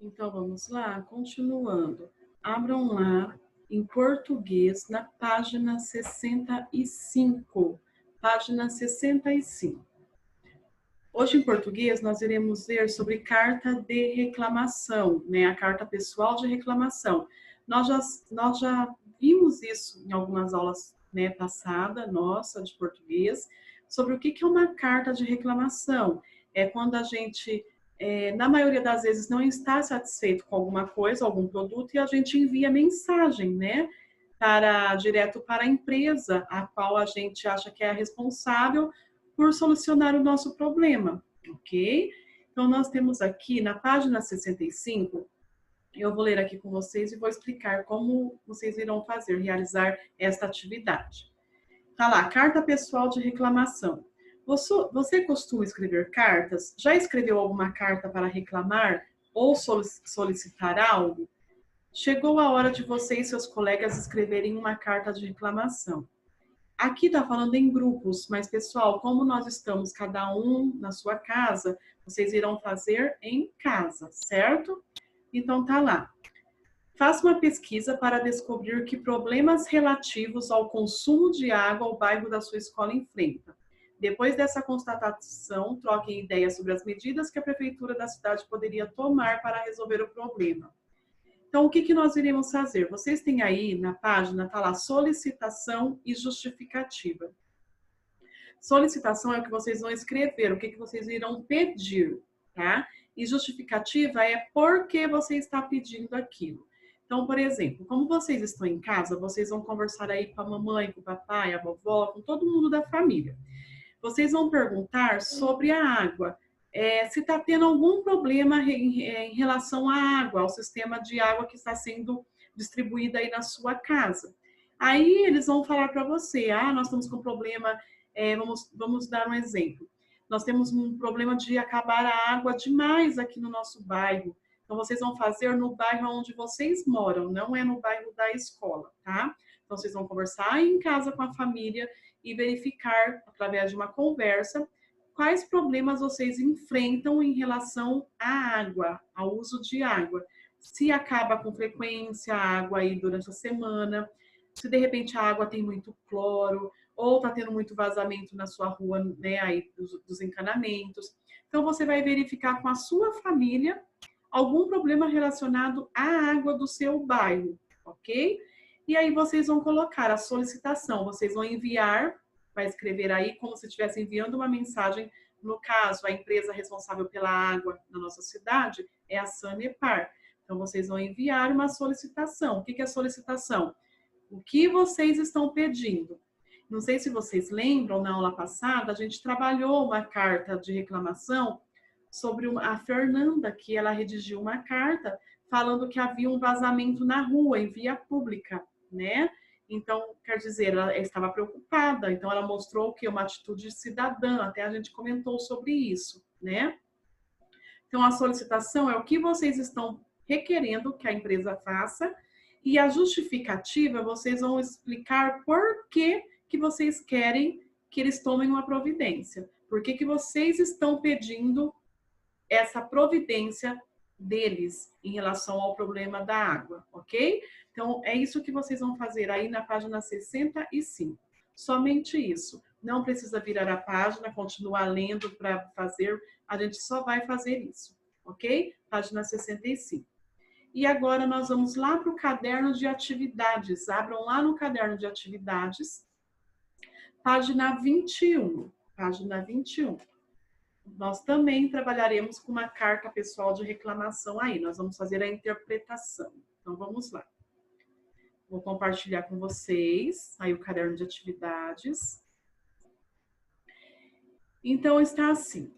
Então vamos lá, continuando. Abram lá em português na página 65. Página 65. Hoje em português nós iremos ver sobre carta de reclamação, né? A carta pessoal de reclamação. Nós já vimos isso em algumas aulas, né, passada nossa de português, sobre o que é uma carta de reclamação. É quando a gente na maioria das vezes não está satisfeito com alguma coisa, algum produto, e a gente envia mensagem, né? Direto para a empresa, a qual a gente acha que é a responsável por solucionar o nosso problema, ok? Então, nós temos aqui na página 65, eu vou ler aqui com vocês e vou explicar como vocês irão fazer, realizar esta atividade. Tá lá, carta pessoal de reclamação. Você costuma escrever cartas? Já escreveu alguma carta para reclamar ou solicitar algo? Chegou a hora de você e seus colegas escreverem uma carta de reclamação. Aqui está falando em grupos, mas pessoal, como nós estamos cada um na sua casa, vocês irão fazer em casa, certo? Então tá lá. Faça uma pesquisa para descobrir que problemas relativos ao consumo de água o bairro da sua escola enfrenta. Depois dessa constatação, troquem ideias sobre as medidas que a prefeitura da cidade poderia tomar para resolver o problema. Então, o que nós iremos fazer? Vocês têm aí na página, está lá, solicitação e justificativa. Solicitação é o que vocês vão escrever, o que vocês irão pedir, tá? E justificativa é por que você está pedindo aquilo. Então, por exemplo, como vocês estão em casa, vocês vão conversar aí com a mamãe, com o papai, a vovó, com todo mundo da família. Vocês vão perguntar sobre a água. Se está tendo algum problema em relação à água, ao sistema de água que está sendo distribuída aí na sua casa. Aí eles vão falar para você, nós estamos com problema, vamos dar um exemplo. Nós temos um problema de acabar a água demais aqui no nosso bairro. Então, vocês vão fazer no bairro onde vocês moram, não é no bairro da escola, tá? Então, vocês vão conversar em casa com a família e verificar, através de uma conversa, quais problemas vocês enfrentam em relação à água, ao uso de água. Se acaba com frequência a água aí durante a semana, se de repente a água tem muito cloro, ou está tendo muito vazamento na sua rua, né, aí dos encanamentos. Então, você vai verificar com a sua família algum problema relacionado à água do seu bairro, ok? E aí vocês vão colocar a solicitação, vocês vão enviar, vai escrever aí como se estivesse enviando uma mensagem. No caso, a empresa responsável pela água na nossa cidade é a Sanepar. Então, vocês vão enviar uma solicitação. O que é solicitação? O que vocês estão pedindo? Não sei se vocês lembram, na aula passada, a gente trabalhou uma carta de reclamação sobre a Fernanda, que ela redigiu uma carta falando que havia um vazamento na rua, em via pública, né? Então, quer dizer, ela estava preocupada, então ela mostrou que uma atitude cidadã, até a gente comentou sobre isso, né? Então, a solicitação é o que vocês estão requerendo que a empresa faça, e a justificativa, vocês vão explicar por que vocês querem que eles tomem uma providência. Por que vocês estão pedindo essa providência deles em relação ao problema da água, ok? Então, é isso que vocês vão fazer aí na página 65. Somente isso. Não precisa virar a página, continuar lendo para fazer, a gente só vai fazer isso, ok? Página 65. E agora nós vamos lá para o caderno de atividades. Abram lá no caderno de atividades, página 21. Página 21. Nós também trabalharemos com uma carta pessoal de reclamação aí. Nós vamos fazer a interpretação. Então, vamos lá. Vou compartilhar com vocês aí o caderno de atividades. Então, está assim.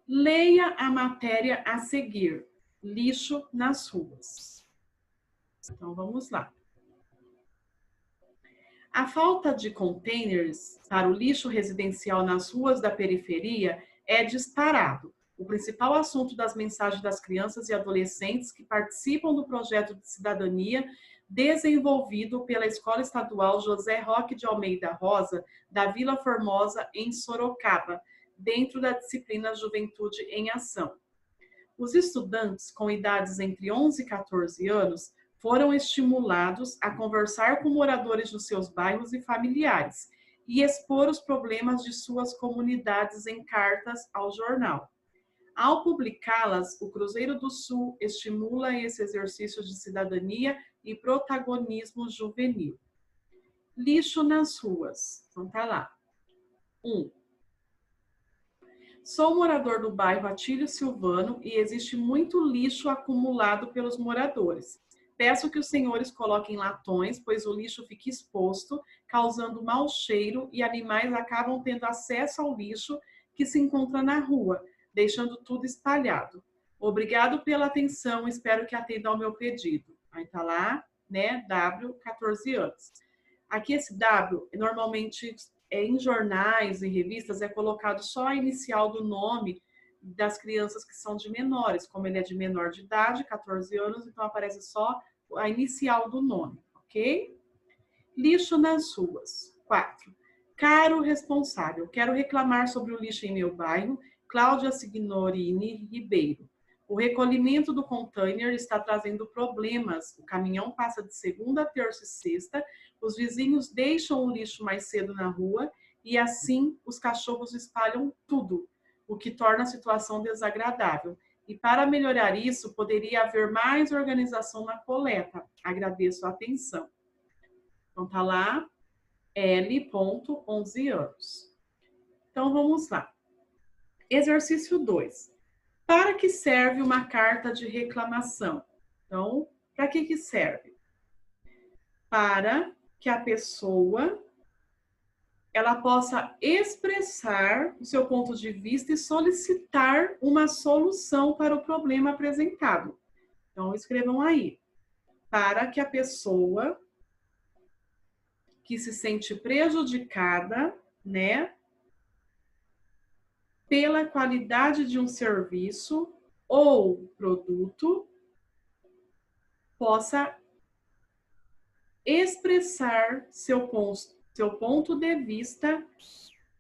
Leia a matéria a seguir. Lixo nas ruas. Então, vamos lá. A falta de containers para o lixo residencial nas ruas da periferia é disparado. O principal assunto das mensagens das crianças e adolescentes que participam do projeto de cidadania desenvolvido pela Escola Estadual José Roque de Almeida Rosa, da Vila Formosa, em Sorocaba, dentro da disciplina Juventude em Ação. Os estudantes com idades entre 11 e 14 anos foram estimulados a conversar com moradores dos seus bairros e familiares e expor os problemas de suas comunidades em cartas ao jornal. Ao publicá-las, o Cruzeiro do Sul estimula esse exercício de cidadania e protagonismo juvenil. Lixo nas ruas. Então tá lá. 1. Sou morador do bairro Atílio Silvano e existe muito lixo acumulado pelos moradores. Peço que os senhores coloquem latões, pois o lixo fica exposto, causando mau cheiro e animais acabam tendo acesso ao lixo que se encontra na rua, deixando tudo espalhado. Obrigado pela atenção, espero que atendam ao meu pedido. Aí tá lá, né, W, 14 anos. Aqui esse W, normalmente em jornais e revistas, é colocado só a inicial do nome das crianças que são de menores. Como ele é de menor de idade, 14 anos, então aparece só a inicial do nome, ok? Lixo nas ruas. 4. Caro responsável, quero reclamar sobre o lixo em meu bairro, Cláudia Signorini Ribeiro. O recolhimento do container está trazendo problemas. O caminhão passa de segunda, terça e sexta, os vizinhos deixam o lixo mais cedo na rua e assim os cachorros espalham tudo, o que torna a situação desagradável. E para melhorar isso, poderia haver mais organização na coleta. Agradeço a atenção. Então tá lá, L, 11 anos. Então vamos lá. Exercício 2. Para que serve uma carta de reclamação? Então, para que serve? Para que a pessoa ela possa expressar o seu ponto de vista e solicitar uma solução para o problema apresentado. Então, escrevam aí. Para que a pessoa que se sente prejudicada, né, pela qualidade de um serviço ou produto, possa expressar seu ponto de vista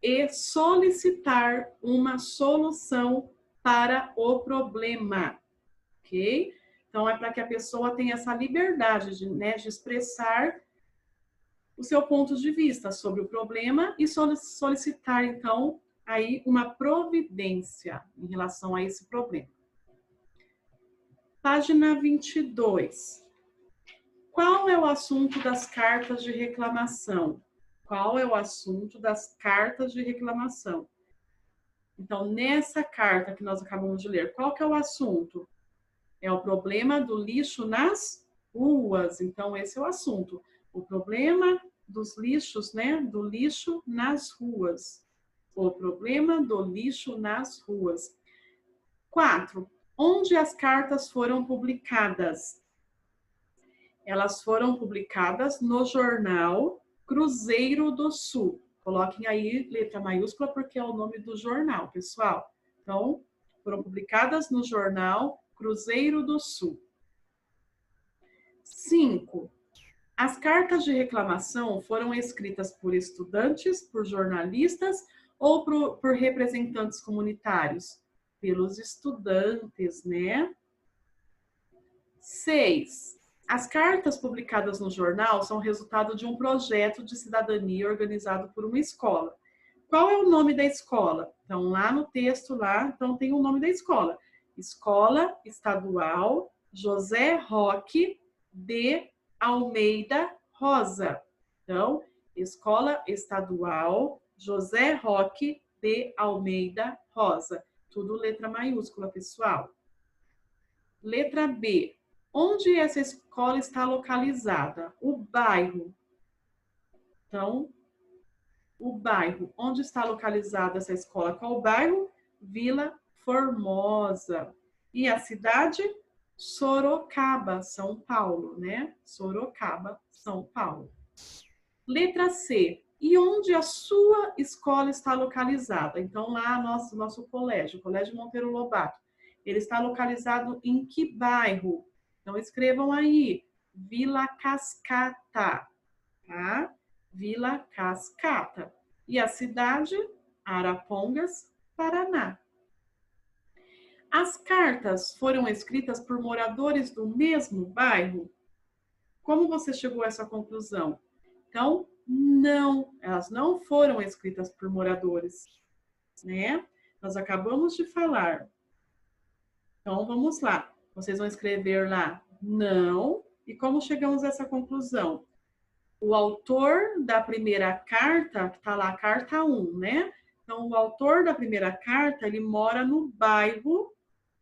e solicitar uma solução para o problema, ok? Então, é para que a pessoa tenha essa liberdade de expressar o seu ponto de vista sobre o problema e solicitar, então, aí uma providência em relação a esse problema. Página 22. Qual é o assunto das cartas de reclamação? Qual é o assunto das cartas de reclamação? Então, nessa carta que nós acabamos de ler, qual que é o assunto? É o problema do lixo nas ruas. Então, esse é o assunto. O problema dos lixos, né? Do lixo nas ruas. O problema do lixo nas ruas. 4. Onde as cartas foram publicadas? Elas foram publicadas no jornal Cruzeiro do Sul. Coloquem aí letra maiúscula porque é o nome do jornal, pessoal. Então, foram publicadas no jornal Cruzeiro do Sul. 5. As cartas de reclamação foram escritas por estudantes, por jornalistas ou por representantes comunitários? Pelos estudantes, né? 6. As cartas publicadas no jornal são resultado de um projeto de cidadania organizado por uma escola. Qual é o nome da escola? Então, lá no texto, então tem o nome da escola. Escola Estadual José Roque de Almeida Rosa. Então, Escola Estadual José Roque de Almeida Rosa. Tudo letra maiúscula, pessoal. Letra B. Onde essa escola está localizada? O bairro. Então, o bairro. Onde está localizada essa escola? Qual o bairro? Vila Formosa. E a cidade? Sorocaba, São Paulo, né? Sorocaba, São Paulo. Letra C. E onde a sua escola está localizada? Então, lá nosso colégio, o Colégio Monteiro Lobato. Ele está localizado em que bairro? Então, escrevam aí, Vila Cascata, tá? Vila Cascata. E a cidade? Arapongas, Paraná. As cartas foram escritas por moradores do mesmo bairro? Como você chegou a essa conclusão? Então, não, elas não foram escritas por moradores, né? Nós acabamos de falar. Então, vamos lá. Vocês vão escrever lá não. E como chegamos a essa conclusão? O autor da primeira carta, que está lá, a carta 1, né? Então, o autor da primeira carta, ele mora no bairro.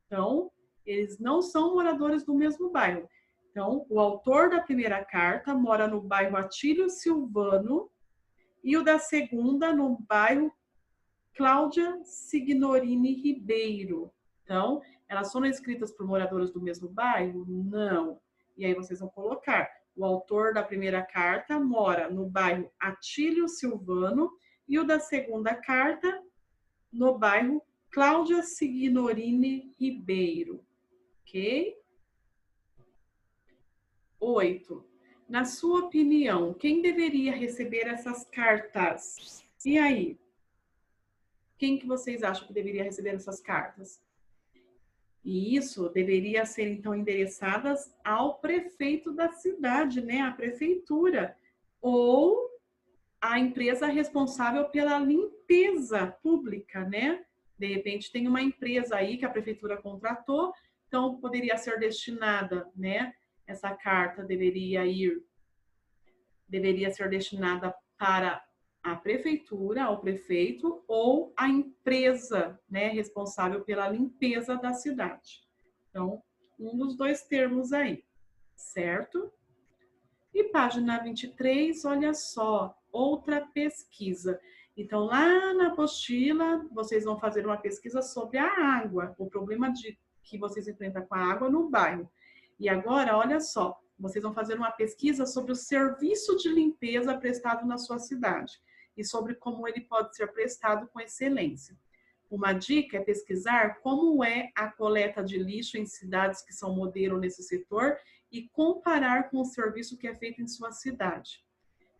Então, eles não são moradores do mesmo bairro. Então, o autor da primeira carta mora no bairro Atílio Silvano e o da segunda no bairro Cláudia Signorini Ribeiro. Então, elas foram escritas por moradores do mesmo bairro? Não. E aí vocês vão colocar: o autor da primeira carta mora no bairro Atílio Silvano e o da segunda carta no bairro Cláudia Signorini Ribeiro. Ok? 8. Na sua opinião, quem deveria receber essas cartas? E aí? Quem que vocês acham que deveria receber essas cartas? E isso deveria ser, então, endereçadas ao prefeito da cidade, né? A prefeitura. Ou a empresa responsável pela limpeza pública, né? De repente, tem uma empresa aí que a prefeitura contratou, então poderia ser destinada, né? Essa carta deveria ser destinada para a prefeitura, ao prefeito ou a empresa, né, responsável pela limpeza da cidade. Então, um dos dois termos aí, certo? E página 23, olha só, outra pesquisa. Então, lá na apostila, vocês vão fazer uma pesquisa sobre a água, o problema que vocês enfrentam com a água no bairro. E agora, olha só, vocês vão fazer uma pesquisa sobre o serviço de limpeza prestado na sua cidade e sobre como ele pode ser prestado com excelência. Uma dica é pesquisar como é a coleta de lixo em cidades que são modelo nesse setor e comparar com o serviço que é feito em sua cidade.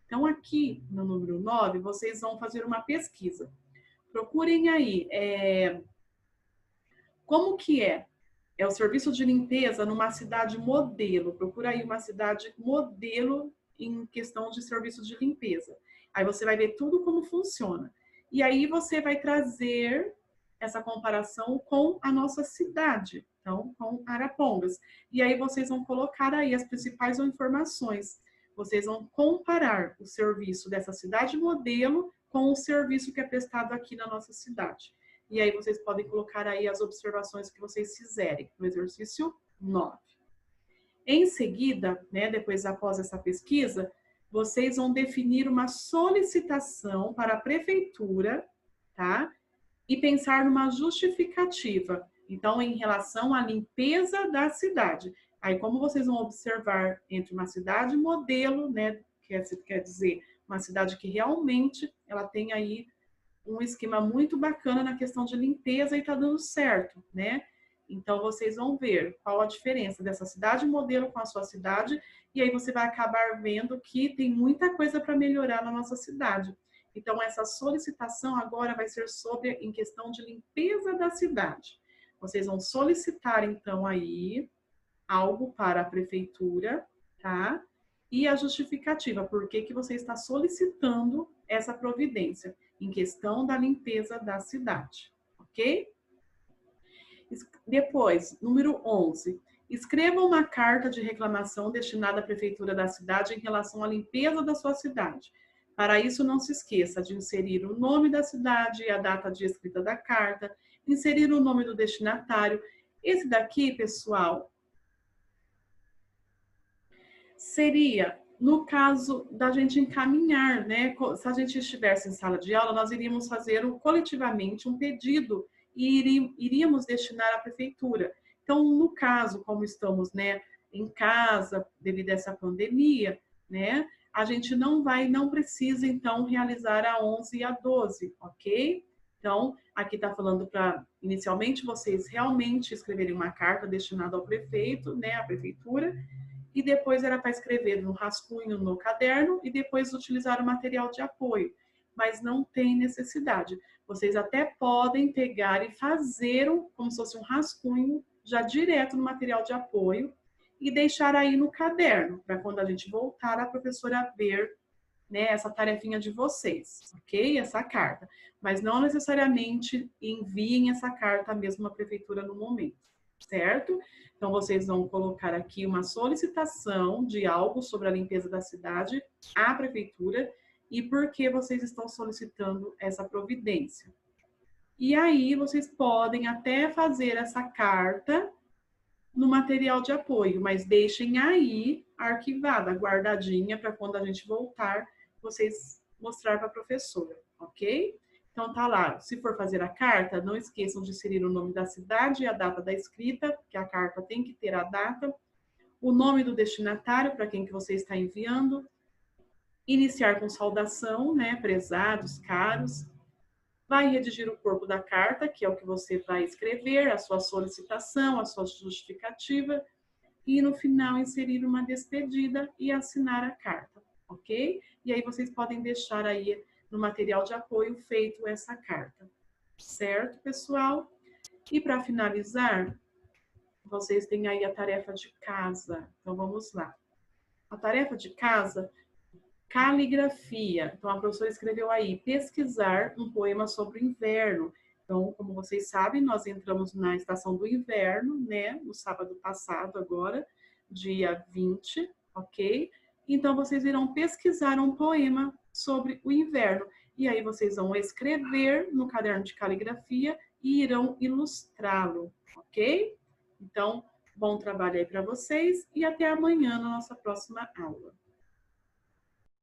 Então, aqui no número 9, vocês vão fazer uma pesquisa. Procurem aí como que é o serviço de limpeza numa cidade modelo. Procura aí uma cidade modelo em questão de serviço de limpeza. Aí você vai ver tudo como funciona. E aí você vai trazer essa comparação com a nossa cidade, então com Arapongas. E aí vocês vão colocar aí as principais informações. Vocês vão comparar o serviço dessa cidade modelo com o serviço que é prestado aqui na nossa cidade. E aí vocês podem colocar aí as observações que vocês fizerem no exercício 9. Em seguida, né, depois após essa pesquisa, vocês vão definir uma solicitação para a prefeitura, tá? E pensar numa justificativa. Então, em relação à limpeza da cidade. Aí, como vocês vão observar entre uma cidade modelo, né, quer dizer, uma cidade que realmente ela tem aí um esquema muito bacana na questão de limpeza e está dando certo, né? Então, vocês vão ver qual a diferença dessa cidade modelo com a sua cidade, e aí você vai acabar vendo que tem muita coisa para melhorar na nossa cidade. Então, essa solicitação agora vai ser sobre em questão de limpeza da cidade. Vocês vão solicitar, então, aí algo para a prefeitura, tá? E a justificativa, por que você está solicitando essa providência em questão da limpeza da cidade, ok? Depois, número 11. Escreva uma carta de reclamação destinada à prefeitura da cidade em relação à limpeza da sua cidade. Para isso, não se esqueça de inserir o nome da cidade e a data de escrita da carta, inserir o nome do destinatário. Esse daqui, pessoal, seria no caso da gente encaminhar, né? Se a gente estivesse em sala de aula, nós iríamos fazer coletivamente um pedido e iríamos destinar à prefeitura. Então, no caso, como estamos, né, em casa devido a essa pandemia, né, a gente não precisa, então, realizar a 11 e a 12, ok? Então, aqui está falando para, inicialmente, vocês realmente escreverem uma carta destinada ao prefeito, né, à prefeitura, e depois era para escrever no rascunho no caderno e depois utilizar o material de apoio. Mas não tem necessidade. vocês até podem pegar e fazer como se fosse um rascunho já direto no material de apoio e deixar aí no caderno, para quando a gente voltar, a professora ver, né, essa tarefinha de vocês, ok? Essa carta. Mas não necessariamente enviem essa carta mesmo à prefeitura no momento, certo? Então, vocês vão colocar aqui uma solicitação de algo sobre a limpeza da cidade à prefeitura e por que vocês estão solicitando essa providência. E aí, vocês podem até fazer essa carta no material de apoio, mas deixem aí arquivada, guardadinha, para quando a gente voltar, vocês mostrar para a professora, ok? Então tá lá, se for fazer a carta, não esqueçam de inserir o nome da cidade e a data da escrita, que a carta tem que ter a data, o nome do destinatário, para quem que você está enviando, iniciar com saudação, né, prezados, caros, vai redigir o corpo da carta, que é o que você vai escrever, a sua solicitação, a sua justificativa, e no final inserir uma despedida e assinar a carta, ok? E aí vocês podem deixar aí no material de apoio feito essa carta, certo, pessoal? E para finalizar, vocês têm aí a tarefa de casa. Então vamos lá. A tarefa de casa, caligrafia. Então, a professora escreveu aí, pesquisar um poema sobre o inverno. Então, como vocês sabem, nós entramos na estação do inverno, né? No sábado passado, agora, dia 20, ok? Então, vocês irão pesquisar um poema sobre o inverno. E aí, vocês vão escrever no caderno de caligrafia e irão ilustrá-lo, ok? Então, bom trabalho aí para vocês e até amanhã na nossa próxima aula.